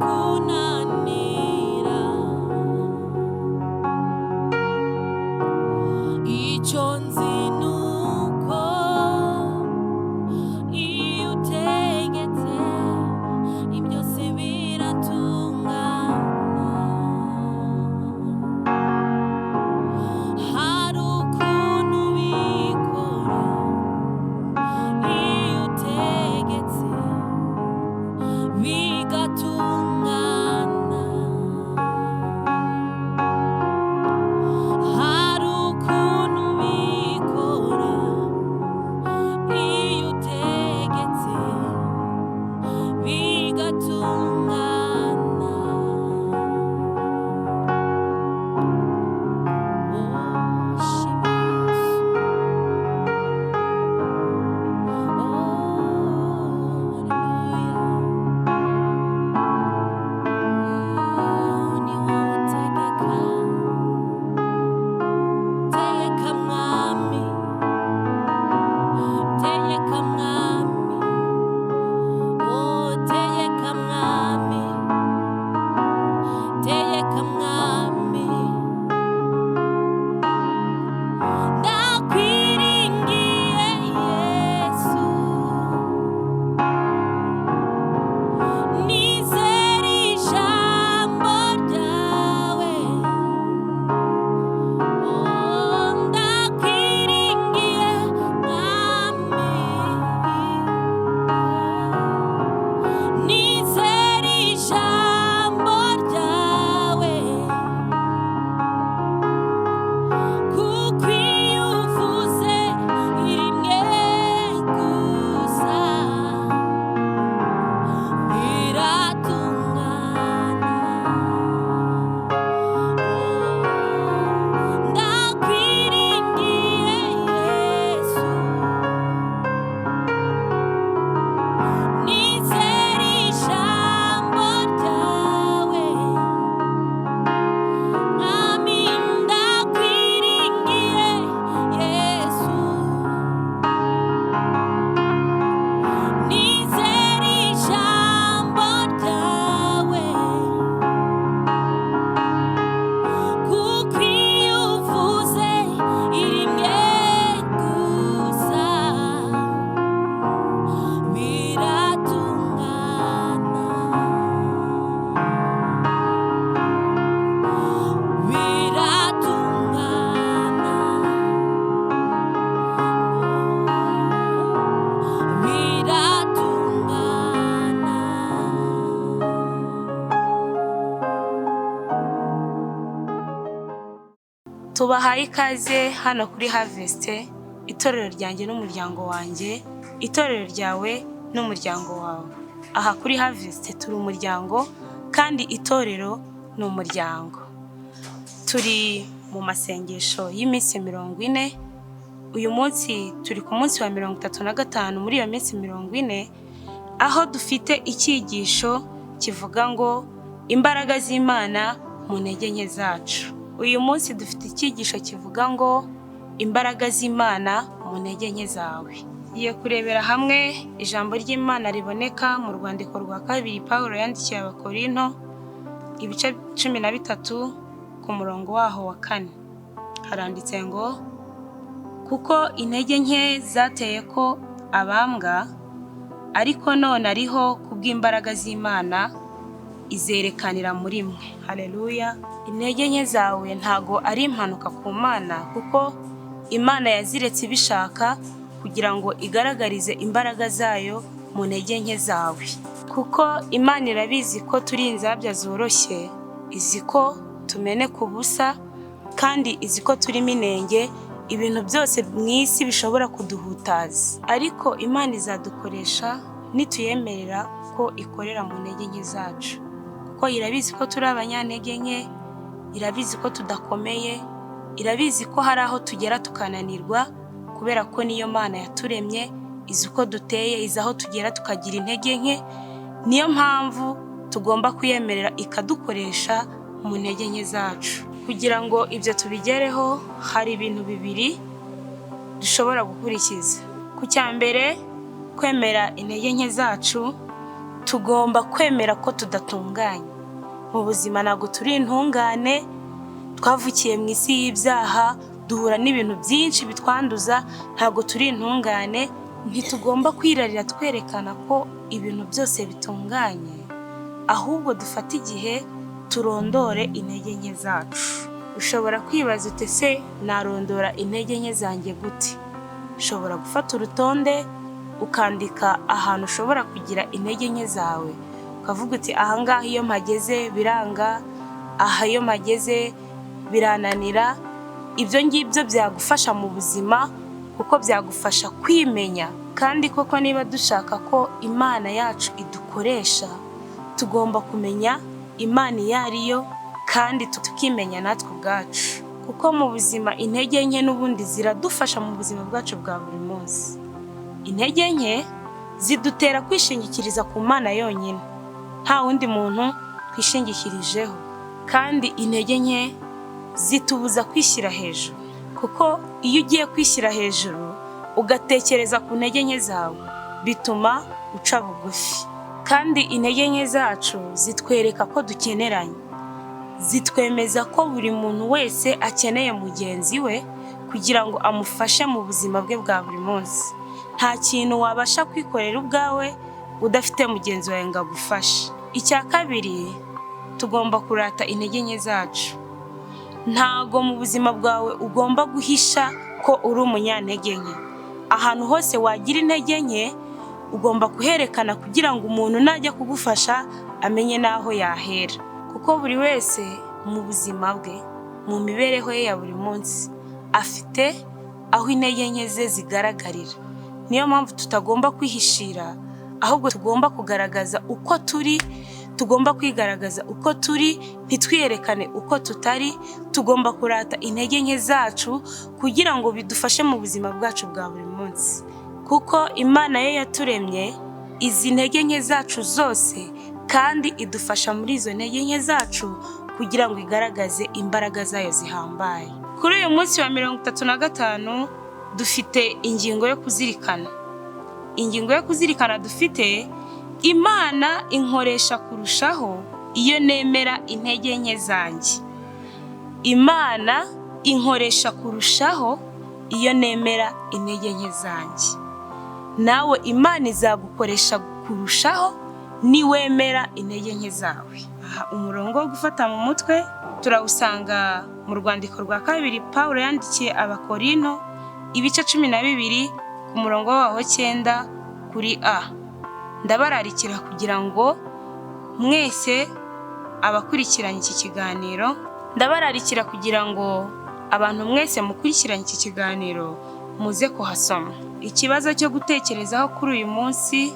kunanira icyo nzi nuko iyo utegetse ibyose biratungana hari ukuntu bikora iyo utegetse bigatungana hari ukuntu bikora iyo utegetse bigatungana tubahaye ikaze hano kuri Bufite, itorero ryanjye n'umuryango wanjye, itorero ryawe n'umuryango wawe. Aha kuri Bufite turi umuryango kandi itorero ni umuryango. Turi mu masengesho y'iminsi 40. Uyu munsi turi ku munsi wa 35 muri iyo minsi 40, aho dufite icyigisho kivuga ngo imbaraga z'Imana mu ntege nke zacu. Uyu munsi dufite icyigisho kivuga ngo imbaraga z'Imana mu ntege nke zawe. Iye kurebera hamwe ijambo ry'Imana riboneka mu rwandiko rwa 2 Paulo yandikiye Abakorinto, ibice 13 ku murongo waho wa 4. Haranditse ngo kuko intege nke zateye ko abambwa, ariko none ariho kubw'imbaraga z'Imana izerekanira muri mwe. Haleluya. Intege nke zawe ntago ari impanuka ku Mana, kuko Imana yaziretse ibishaka kugira ngo igaragarize imbaraga zayo mu ntege nke zawe. Kuko Imana irabizi ko turi inzabya zoroshye, izi ko tumeneka ubusa, kandi izi ko turimo inenge, ibintu byose mu isi bishobora kuduhutaza. Ariko Imana izadukoresha nituyemerera ko ikorera mu ntege nke zacu, kuko irabizi ko turi abanyantege nke, irabizi ko tudakomeye, irabizi ko hari aho tugera tukananirwa, kubera ko niyo Mana yaturemye, izi uko duteye, izi aho tugera tukagira intege nke. Niyo mpamvu tugomba kuyemerera ikadukoresha mu ntege nke zacu. Kugira ngo ibyo tubigereho, hari ibintu bibiri dushobora gukurikiza. Ku cyambere, kwemera intege nke zacu, tugomba kwemera ko tudatunganye. Mu buzima ntabwo turi intungane, twavukiye mu isi y'ibyaha, duhura n'ibintu byinshi bitwanduza, ntabwo turi intungane. Ntitugomba kwirarira twerekana ko ibintu byose bitunganye, ahubwo dufate igihe turondore intege nke zacu. Ushobora kwibaza uti ese narondora intege nke zanjye gute? Ushobora gufata urutonde ukandika ahantu ushobora kugira intege nke zawe, ukavuga uti ahangaha iyo mpageze biranga, aha iyo mpageze birananira. Ibyo ngibyo byagufasha mu buzima kuko byagufasha kwimenya. Kandi koko niba dushaka ko Imana yacu idukoresha, tugomba kumenya Imana iyo ariyo kandi tukimenya natwe ubwacu, kuko mu buzima intege nke n'ubundi ziradufasha mu buzima bwacu bwa buri munsi. Intege nke zidutera kwishingikiriza ku Mana yonyine, nta wundi muntu twishingikirijeho. Kandi intege nke zitubuza kwishyira hejuru, kuko iyo ugiye kwishyira hejuru ugatekereza ku ntege nke zawe, bituma uca bugufi. Kandi intege nke zacu zitwereka ko dukeneranye, zitwemeza ko buri muntu wese akeneye mugenzi we kugira ngo amufashe mu buzima bwe bwa buri munsi. Nta kintu wabasha kwikorera ubwawe udafite mugenzi wawe ngo agufashe. Icya kabiri, tugomba kurata intege nke zacu. Ntago mu buzima bwawe ugomba guhisha ko uri umunyantege nke. Ahantu hose wagira intege nke ugomba kuherekana kugira ngo umuntu najya kugufasha amenye n'aho yahera, kuko buri wese mu buzima bwe, mu mibereho ye ya buri munsi, afite aho intege nke ze zigaragarira. Niyo mpamvu tutagomba kwihishira, ahubwo tugomba kugaragaza uko turi, tugomba kwigaragaza uko turi, ntitwiyerekane uko tutari. Tugomba kurata intege nke zacu kugira ngo bidufashe mu buzima bwacu bwa buri munsi, kuko Imana yo yaturemye izi ntege nke zacu zose, kandi idufasha muri izo ntege nke zacu kugira ngo igaragaze imbaraga zayo zihambaye. Kuri uyu munsi wa 35 dufite ingingo yo kuzirikana. Ingingo yo kuzirikana dufite: Imana inkoresha kurushaho iyo nemera intege nke zanjye. Imana inkoresha kurushaho iyo nemera intege nke zanjye. Nawe Imana izagukoresha kurushaho niwemera intege nke zawe. Aha umurongo wo gufata mu mutwe turawusanga mu rwandiko rwa kabiri Pawulo yandikiye Abakorinto, ibice 12 ku murongo waho 9 kuri A. Ndabararikira kugira ngo mwese abakurikiranye iki kiganiro, ndabararikira kugira ngo abantu mwese mukurikiranye iki kiganiro muze kuhasoma. Ikibazo cyo gutekerezaho kuri uyu munsi: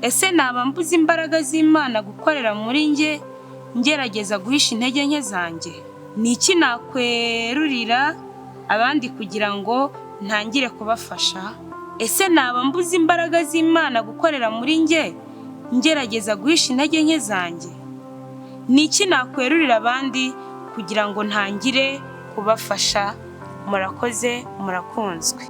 ese naba mbuze imbaraga z'Imana gukorera muri njye ngerageza guhisha intege nke zanjye? Ni iki nakwerurira abandi kugira ngo ntangire kubafasha? Ese naba mbuze imbaraga z'Imana gukorera muri njye ngerageza guhisha intege nke zanjye? Ni iki nakwerurira abandi kugira ngo ntangire kubafasha? Murakoze, murakunzwe.